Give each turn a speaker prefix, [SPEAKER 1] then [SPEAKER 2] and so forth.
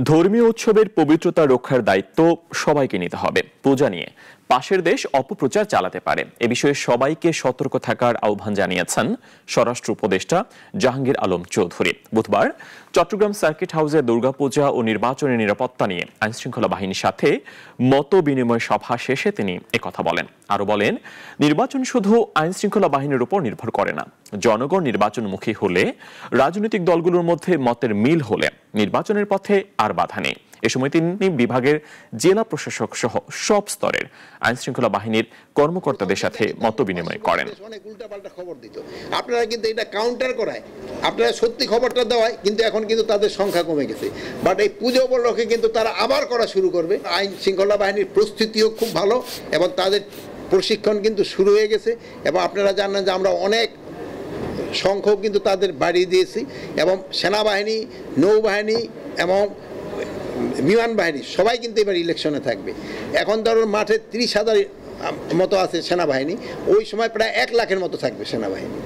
[SPEAKER 1] ধর্মীয় উৎসবের পবিত্রতা রক্ষার দায়িত্ব সবাইকে নিতে হবে। পূজা নিয়ে পাশের দেশ অপপ্রচার চালাতে পারে, এ বিষয়ে সবাইকে সতর্ক থাকার আহ্বান জানিয়েছেন স্বরাষ্ট্র উপদেষ্টা জাহাঙ্গীর আলম চৌধুরী। বুধবার চট্টগ্রাম সার্কিট হাউসে দুর্গাপূজা ও নির্বাচনের নিরাপত্তা নিয়ে আইনশৃঙ্খলা বাহিনীর সাথে মত বিনিময় সভা শেষে তিনি একথা বলেন। আরো বলেন, নির্বাচন শুধু আইনশৃঙ্খলা বাহিনীর উপর নির্ভর করে না, জনগণ নির্বাচনমুখী হলে, রাজনৈতিক দলগুলোর মধ্যে মতের মিল হলে নির্বাচনের পথে আর বাধা নেই। এ সময় তিনি বিভাগের জেলা প্রশাসক সহ সব স্তরের আইনশৃঙ্খলা বাহিনীর কর্মকর্তাদের সাথে মত বিনিময় করেন।
[SPEAKER 2] অনেক উল্টাপাল্টা খবর দিত, আপনারা কিন্তু এটা কাউন্টার করায়, আপনারা সত্যি খবরটা দেওয়ায় কিন্তু এখন কিন্তু তাদের সংখ্যা কমে গেছে। বাট এই পুজো উপলক্ষে কিন্তু তারা আবার করা শুরু করবে। আইন শৃঙ্খলা বাহিনীর প্রস্তুতিও খুব ভালো এবং তাদের প্রশিক্ষণ কিন্তু শুরু হয়ে গেছে। এবং আপনারা জানেন যে আমরা অনেক সংখ্যক কিন্তু তাদের বাড়িয়ে দিয়েছি এবং সেনাবাহিনী, নৌবাহিনী এবং বিমান বাহিনী সবাই কিন্তু এবার ইলেকশনে থাকবে। এখন ধরুন মাঠে 30,000 মতো আছে সেনাবাহিনী, ওই সময় প্রায় 1 লাখের মতো থাকবে সেনাবাহিনী।